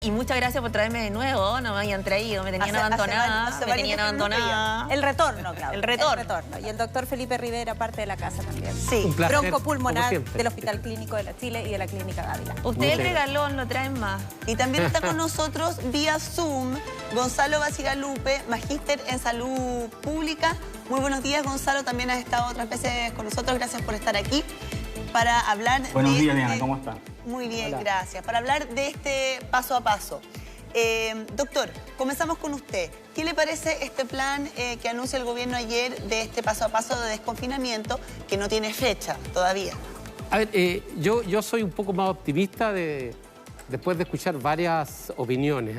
Y muchas gracias por traerme de nuevo, no me habían traído, me tenían abandonada. El retorno, Claudia. El retorno. Y el doctor Felipe Rivera, parte de la casa también. Sí. Un placer, Broncopulmonar del Hospital Clínico de la Chile y de la Clínica Dávila. Usted el regalón, lo traen más. Y también está con nosotros vía Zoom Gonzalo Bacigalupe, magíster en salud pública. Muy buenos días, Gonzalo. También has estado otras veces con nosotros. Gracias por estar aquí para hablar Buenos días, Diana. ¿Cómo está? Muy bien, Hola. gracias. Para hablar de este paso a paso. Doctor, comenzamos con usted. ¿Qué le parece este plan que anuncia el gobierno ayer de este paso a paso de desconfinamiento que no tiene fecha todavía? A ver, yo soy un poco más optimista después de escuchar varias opiniones.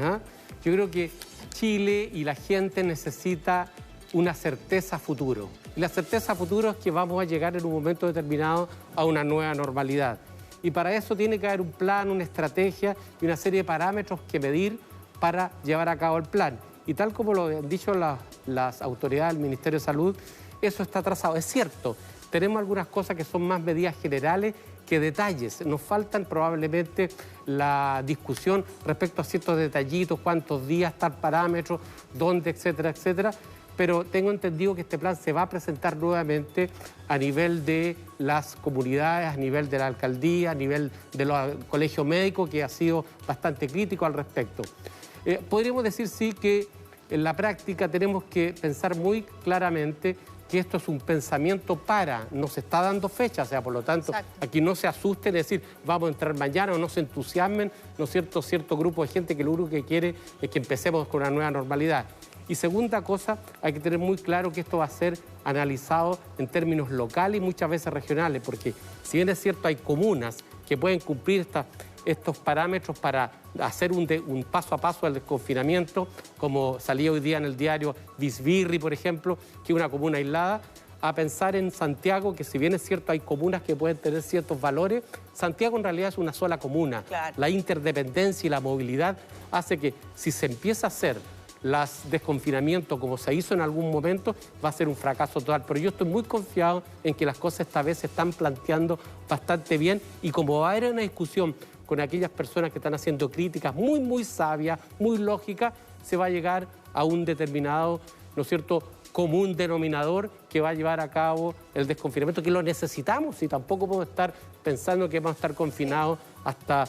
Yo creo que Chile y la gente necesita una certeza futuro. Y la certeza futuro es que vamos a llegar en un momento determinado a una nueva normalidad. Y para eso tiene que haber un plan, una estrategia y una serie de parámetros que medir para llevar a cabo el plan. Y tal como lo han dicho las autoridades del Ministerio de Salud, eso está trazado. Es cierto, tenemos algunas cosas que son más medidas generales que detalles. Nos faltan probablemente la discusión respecto a ciertos detallitos, cuántos días, tal parámetro, dónde, etcétera, etcétera. Pero tengo entendido que este plan se va a presentar nuevamente a nivel de las comunidades, a nivel de la alcaldía, a nivel de los colegios médicos, que ha sido bastante crítico al respecto. Podríamos decir, sí, que en la práctica tenemos que pensar muy claramente que esto es un pensamiento para, no se está dando fecha, o sea, por lo tanto, Exacto. aquí no se asusten, es decir, vamos a entrar mañana o no se entusiasmen, ¿no es cierto?, cierto grupo de gente que lo único que quiere es que empecemos con una nueva normalidad. Y segunda cosa, hay que tener muy claro que esto va a ser analizado en términos locales y muchas veces regionales, porque si bien es cierto hay comunas que pueden cumplir estos parámetros para hacer un paso a paso al desconfinamiento, como salía hoy día en el diario Visbirri, por ejemplo, que es una comuna aislada, a pensar en Santiago, que si bien es cierto hay comunas que pueden tener ciertos valores, Santiago en realidad es una sola comuna. Claro. La interdependencia y la movilidad hace que si se empieza a hacer las desconfinamientos como se hizo en algún momento, va a ser un fracaso total. Pero yo estoy muy confiado en que las cosas esta vez se están planteando bastante bien y como va a haber una discusión con aquellas personas que están haciendo críticas muy sabias, muy lógicas, se va a llegar a un determinado, ¿no es cierto?, común denominador que va a llevar a cabo el desconfinamiento, que lo necesitamos y tampoco podemos estar pensando que vamos a estar confinados hasta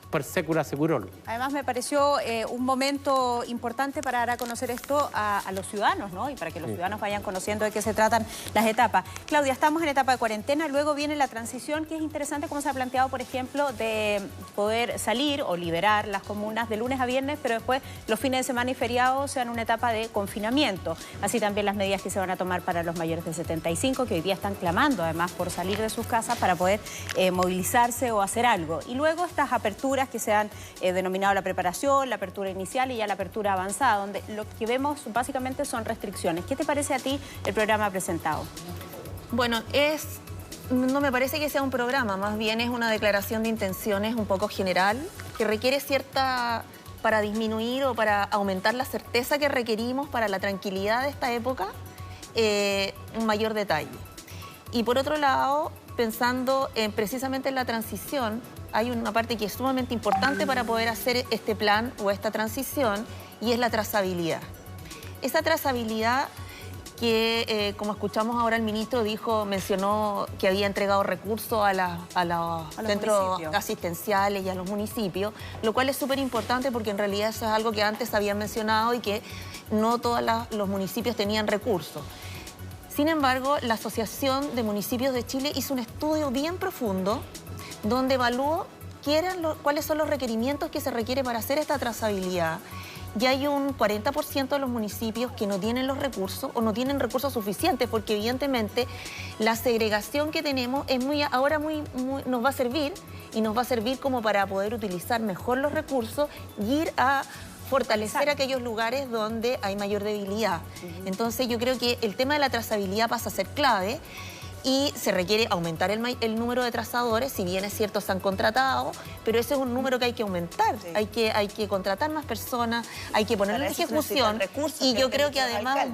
per secula seculorum. Además, me pareció un momento importante para dar a conocer esto a los ciudadanos, ¿no? Y para que los ciudadanos vayan conociendo de qué se tratan las etapas. Claudia, estamos en etapa de cuarentena, luego viene la transición, que es interesante como se ha planteado, por ejemplo, de poder salir o liberar las comunas de lunes a viernes, pero después los fines de semana y feriados sean una etapa de confinamiento. Así también las medidas que se van a tomar para los mayores de 75, que hoy día están clamando además por salir de sus casas para poder movilizarse o hacer algo. Y luego estas aperturas que se han denominado la preparación, la apertura inicial y ya la apertura avanzada, donde lo que vemos básicamente son restricciones. ¿Qué te parece a ti el programa presentado? Bueno, no me parece que sea un programa, más bien es una declaración de intenciones un poco general, que requiere para disminuir o para aumentar la certeza que requerimos para la tranquilidad de esta época, un mayor detalle. Y por otro lado, pensando precisamente en la transición, hay una parte que es sumamente importante para poder hacer este plan o esta transición, y es la trazabilidad. Esa trazabilidad que, como escuchamos ahora, el ministro mencionó que había entregado recursos a los centros asistenciales y a los municipios, lo cual es súper importante porque en realidad eso es algo que antes habían mencionado y que no todos los municipios tenían recursos. Sin embargo, la Asociación de Municipios de Chile hizo un estudio bien profundo donde evaluó cuáles son los requerimientos que se requiere para hacer esta trazabilidad. Y hay un 40% de los municipios que no tienen los recursos o no tienen recursos suficientes, porque evidentemente la segregación que tenemos es nos va a servir y nos va a servir como para poder utilizar mejor los recursos y ir a fortalecer aquellos lugares donde hay mayor debilidad. Entonces yo creo que el tema de la trazabilidad pasa a ser clave y se requiere aumentar el número de trazadores. Si bien es cierto, se han contratado, pero ese es un número que hay que aumentar. Sí. Hay que contratar más personas, hay que ponerlo en ejecución. Y yo creo que además...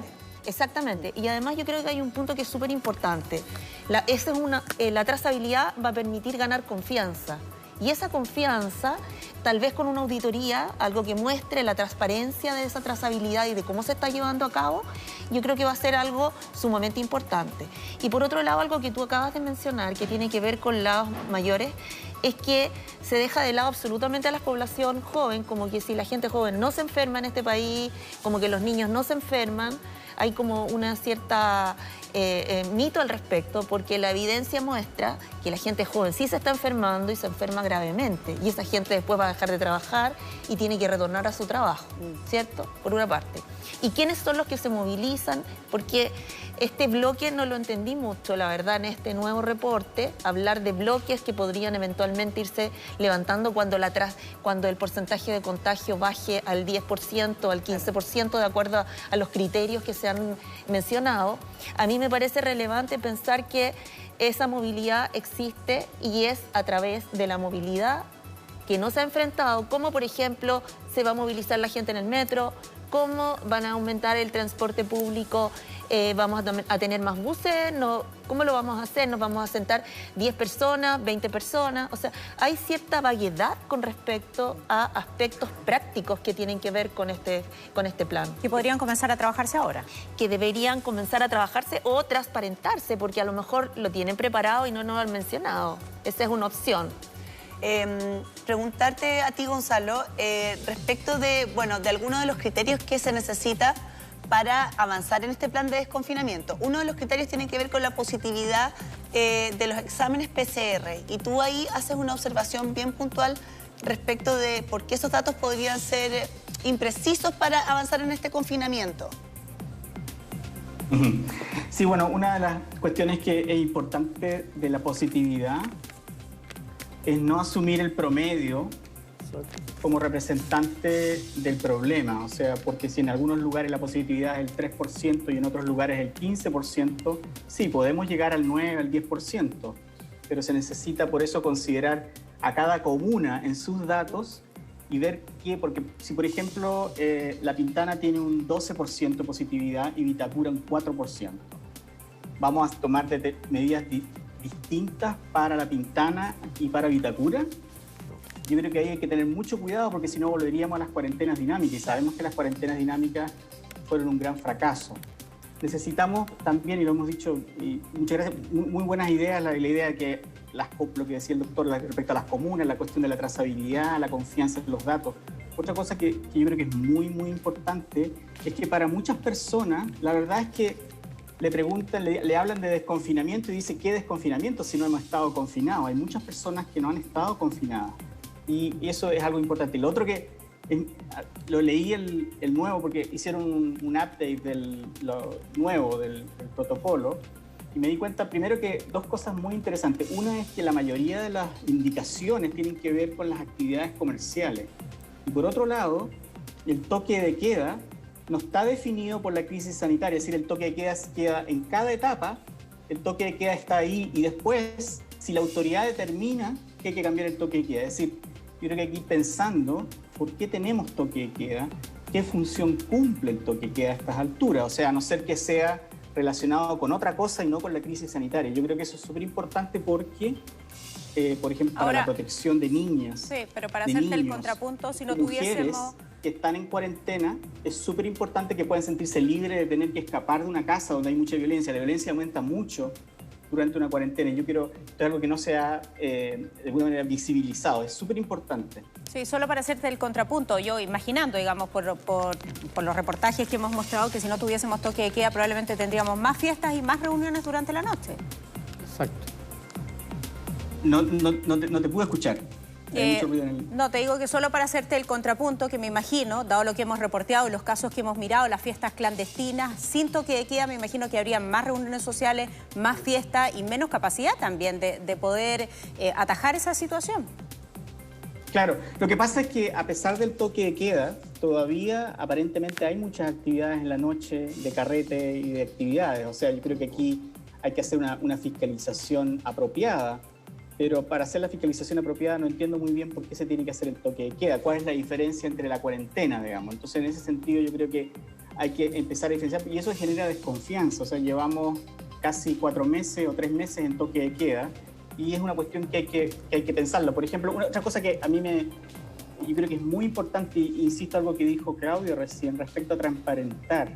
Exactamente. Y además yo creo que hay un punto que es súper importante. La trazabilidad va a permitir ganar confianza. Y esa confianza, tal vez con una auditoría, algo que muestre la transparencia de esa trazabilidad y de cómo se está llevando a cabo, yo creo que va a ser algo sumamente importante. Y por otro lado, algo que tú acabas de mencionar, que tiene que ver con los mayores, es que se deja de lado absolutamente a la población joven, como que si la gente joven no se enferma en este país, como que los niños no se enferman, hay como una cierta mito al respecto, porque la evidencia muestra que la gente joven sí se está enfermando y se enferma gravemente, y esa gente después va a dejar de trabajar y tiene que retornar a su trabajo, ¿cierto? Por una parte. ¿Y quiénes son los que se movilizan? Porque este bloque no lo entendí mucho, la verdad, en este nuevo reporte, hablar de bloques que podrían eventualmente irse levantando cuando el porcentaje de contagio baje al 10%, al 15%, de acuerdo a los criterios que se han mencionado. A mí me parece relevante pensar que esa movilidad existe y es a través de la movilidad que no se ha enfrentado, como por ejemplo se va a movilizar la gente en el metro, cómo van a aumentar el transporte público, vamos a tener más buses, ¿cómo lo vamos a hacer? ¿Nos vamos a sentar 10 personas, 20 personas? O sea, hay cierta vaguedad con respecto a aspectos prácticos que tienen que ver con este plan. Que podrían comenzar a trabajarse ahora. Que deberían comenzar a trabajarse o transparentarse, porque a lo mejor lo tienen preparado y no nos lo han mencionado. Esa es una opción. Preguntarte a ti, Gonzalo, respecto de algunos de los criterios que se necesita para avanzar en este plan de desconfinamiento. Uno de los criterios tiene que ver con la positividad de los exámenes PCR, y tú ahí haces una observación bien puntual respecto de por qué esos datos podrían ser imprecisos para avanzar en este confinamiento. Sí, bueno, una de las cuestiones que es importante de la positividad es no asumir el promedio como representante del problema. O sea, porque si en algunos lugares la positividad es el 3% y en otros lugares el 15%, sí, podemos llegar al 9, al 10%, pero se necesita por eso considerar a cada comuna en sus datos y ver qué, porque si por ejemplo La Pintana tiene un 12% de positividad y Vitacura un 4%, vamos a tomar medidas distintas para La Pintana y para Vitacura. Yo creo que ahí hay que tener mucho cuidado, porque si no volveríamos a las cuarentenas dinámicas, y sabemos que las cuarentenas dinámicas fueron un gran fracaso. Necesitamos también, y lo hemos dicho, y muchas gracias, muy buenas ideas, la idea de que lo que decía el doctor respecto a las comunas, la cuestión de la trazabilidad, la confianza en los datos. Otra cosa que yo creo que es muy importante es que para muchas personas, la verdad es que le preguntan, le hablan de desconfinamiento y dice, ¿qué desconfinamiento si no hemos estado confinados? Hay muchas personas que no han estado confinadas, y eso es algo importante. Y lo otro que lo leí el nuevo, porque hicieron un update del protocolo, y me di cuenta primero que dos cosas muy interesantes. Una es que la mayoría de las indicaciones tienen que ver con las actividades comerciales, y por otro lado, el toque de queda no está definido por la crisis sanitaria, es decir, el toque de queda en cada etapa, el toque de queda está ahí, y después, si la autoridad determina que hay que cambiar el toque de queda, es decir, yo creo que aquí pensando por qué tenemos toque de queda, qué función cumple el toque de queda a estas alturas, o sea, a no ser que sea relacionado con otra cosa y no con la crisis sanitaria. Yo creo que eso es súper importante porque, por ejemplo, para la protección de niñas. Sí, pero para hacerte el contrapunto, si no tuviésemos... que están en cuarentena, es súper importante que puedan sentirse libres de tener que escapar de una casa donde hay mucha violencia. La violencia aumenta mucho durante una cuarentena, y yo quiero, esto es algo que no sea de alguna manera visibilizado, es súper importante. Sí, solo para hacerte el contrapunto, yo imaginando, digamos, por los reportajes que hemos mostrado, que si no tuviésemos toque de queda probablemente tendríamos más fiestas y más reuniones durante la noche. Exacto. No te pude escuchar. No, te digo que solo para hacerte el contrapunto, que me imagino, dado lo que hemos reporteado, los casos que hemos mirado, las fiestas clandestinas, sin toque de queda, me imagino que habría más reuniones sociales, más fiestas y menos capacidad también de poder atajar esa situación. Claro, lo que pasa es que a pesar del toque de queda, todavía aparentemente hay muchas actividades en la noche de carrete y de actividades. O sea, yo creo que aquí hay que hacer una fiscalización apropiada. Pero para hacer la fiscalización apropiada no entiendo muy bien por qué se tiene que hacer el toque de queda. ¿Cuál es la diferencia entre la cuarentena, digamos? Entonces, en ese sentido, yo creo que hay que empezar a diferenciar. Y eso genera desconfianza. O sea, llevamos casi 4 meses o 3 meses en toque de queda. y es una cuestión que hay que pensarlo. Por ejemplo, otra cosa que a mí yo creo que es muy importante, y insisto algo que dijo Claudio recién respecto a transparentar.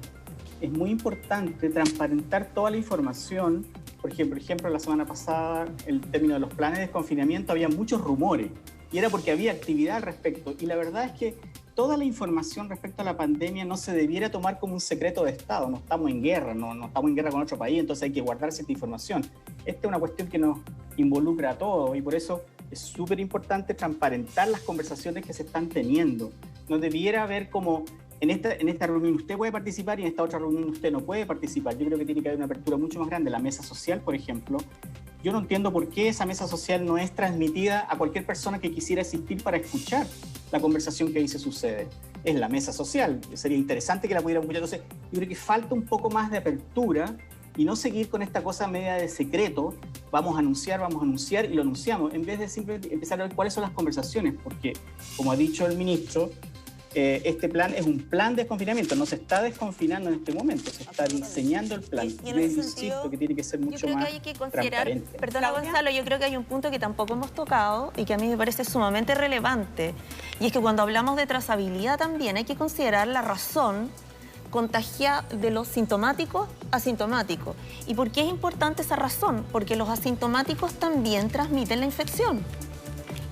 Es muy importante transparentar toda la información, porque, por ejemplo, la semana pasada, el término de los planes de desconfinamiento, había muchos rumores, y era porque había actividad al respecto. Y la verdad es que toda la información respecto a la pandemia no se debiera tomar como un secreto de Estado. No estamos en guerra, no estamos en guerra con otro país, entonces hay que guardar cierta información. Esta es una cuestión que nos involucra a todos, y por eso es súper importante transparentar las conversaciones que se están teniendo. No debiera haber como, en esta reunión usted puede participar y en esta otra reunión usted no puede participar. Yo creo que tiene que haber una apertura mucho más grande. La mesa social, por ejemplo, yo no entiendo por qué esa mesa social no es transmitida a cualquier persona que quisiera asistir para escuchar la conversación que ahí se sucede. Es la mesa social. Sería interesante que la pudiéramos escuchar. Entonces, yo creo que falta un poco más de apertura y no seguir con esta cosa media de secreto. Vamos a anunciar y lo anunciamos, en vez de simplemente empezar a ver cuáles son las conversaciones, porque, como ha dicho el ministro, este plan es un plan de desconfinamiento, no se está desconfinando en este momento, se está diseñando el plan. Y en ese sentido, que tiene que ser mucho más yo creo que hay que considerar, transparente. perdona Gonzalo, yo creo que hay un punto que tampoco hemos tocado y que a mí me parece sumamente relevante, y es que cuando hablamos de trazabilidad también hay que considerar la razón contagia de los sintomáticos asintomáticos. ¿Y por qué es importante esa razón? Porque los asintomáticos también transmiten la infección.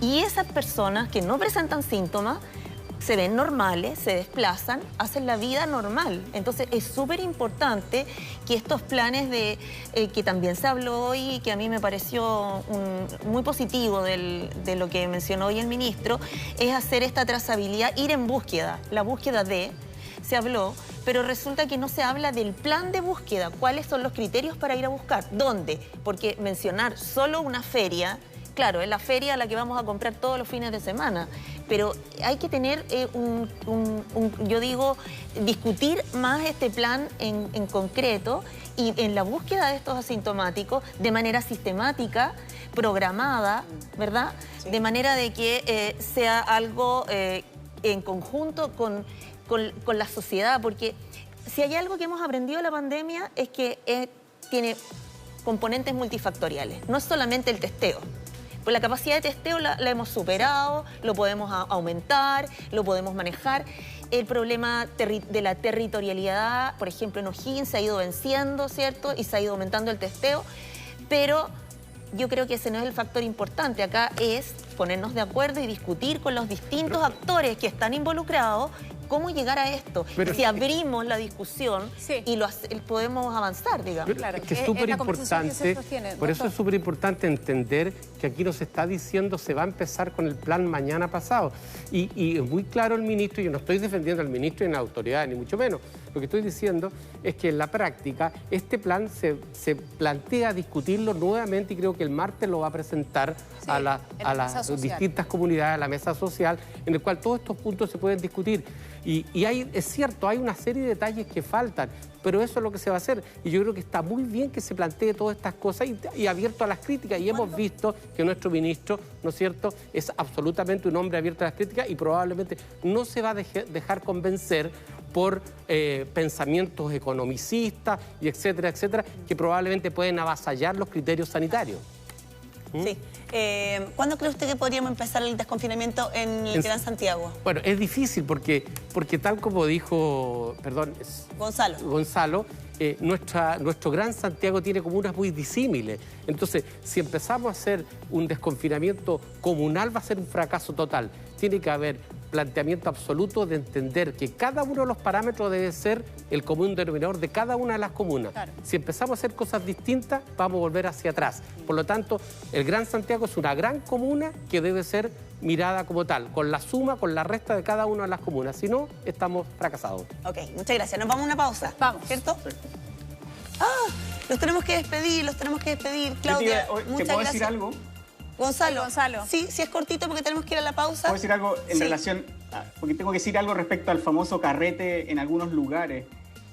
Y esas personas que no presentan síntomas se ven normales, se desplazan, hacen la vida normal. Entonces es súper importante que estos planes que también se habló hoy y que a mí me pareció muy positivo de lo que mencionó hoy el ministro, es hacer esta trazabilidad, ir en búsqueda, la búsqueda se habló, pero resulta que no se habla del plan de búsqueda. ¿Cuáles son los criterios para ir a buscar? ¿Dónde? Porque mencionar solo una feria, claro, es la feria a la que vamos a comprar todos los fines de semana, pero hay que tener yo digo, discutir más este plan en concreto y en la búsqueda de estos asintomáticos de manera sistemática, programada, ¿verdad? Sí. De manera de que sea algo en conjunto con la sociedad, porque si hay algo que hemos aprendido de la pandemia es que tiene componentes multifactoriales, no es solamente el testeo. Pues la capacidad de testeo la hemos superado, lo podemos aumentar, lo podemos manejar. El problema de la territorialidad, por ejemplo, en O'Higgins se ha ido venciendo, ¿cierto? Y se ha ido aumentando el testeo, pero yo creo que ese no es el factor importante. Acá es ponernos de acuerdo y discutir con los distintos actores que están involucrados cómo llegar a esto. Pero si abrimos la discusión y podemos avanzar, digamos. Claro, es que es súper importante, por eso es súper importante entender que aquí nos está diciendo se va a empezar con el plan mañana pasado. Y es muy claro el ministro, y yo no estoy defendiendo al ministro y a la autoridad, ni mucho menos. Lo que estoy diciendo es que en la práctica este plan se plantea discutirlo nuevamente y creo que el martes lo va a presentar a las distintas comunidades, a la mesa social, en el cual todos estos puntos se pueden discutir. Y es cierto, hay una serie de detalles que faltan, pero eso es lo que se va a hacer. Y yo creo que está muy bien que se plantee todas estas cosas y abierto a las críticas. Y hemos visto que nuestro ministro, ¿no es cierto?, es absolutamente un hombre abierto a las críticas y probablemente no se va a dejar convencer por pensamientos economicistas y etcétera, etcétera, que probablemente pueden avasallar los criterios sanitarios. Sí. ¿Cuándo cree usted que podríamos empezar el desconfinamiento en el Gran Santiago? Bueno, es difícil porque tal como dijo, Gonzalo, nuestro Gran Santiago tiene comunas muy disímiles. Entonces, si empezamos a hacer un desconfinamiento comunal va a ser un fracaso total. Tiene que haber planteamiento absoluto de entender que cada uno de los parámetros debe ser el común denominador de cada una de las comunas. Claro. Si empezamos a hacer cosas distintas, vamos a volver hacia atrás. Por lo tanto, el Gran Santiago es una gran comuna que debe ser mirada como tal, con la suma, con la resta de cada una de las comunas. Si no, estamos fracasados. Ok, muchas gracias. Nos vamos a una pausa. Vamos, ¿cierto? Los tenemos que despedir, Claudia, muchas gracias. ¿Te puedo decir algo? Gonzalo. Sí, es cortito porque tenemos que ir a la pausa. ¿Puedo decir algo en relación? Porque tengo que decir algo respecto al famoso carrete en algunos lugares.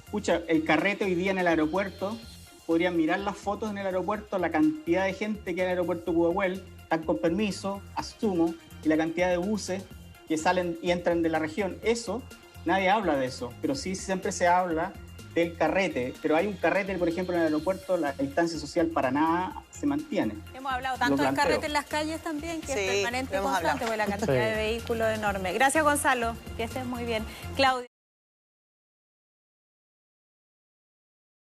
Escucha, el carrete hoy día en el aeropuerto, podrían mirar las fotos en el aeropuerto, la cantidad de gente que hay en el aeropuerto Pudahuel, están con permiso, asumo, y la cantidad de buses que salen y entran de la región. Eso, nadie habla de eso, pero sí siempre se habla del carrete, pero hay un carrete, por ejemplo, en el aeropuerto, la distancia social para nada se mantiene. Hemos hablado tanto del carrete en las calles también, que es permanente y constante, porque la cantidad de vehículos es enorme. Gracias, Gonzalo, que estés muy bien. Claudia.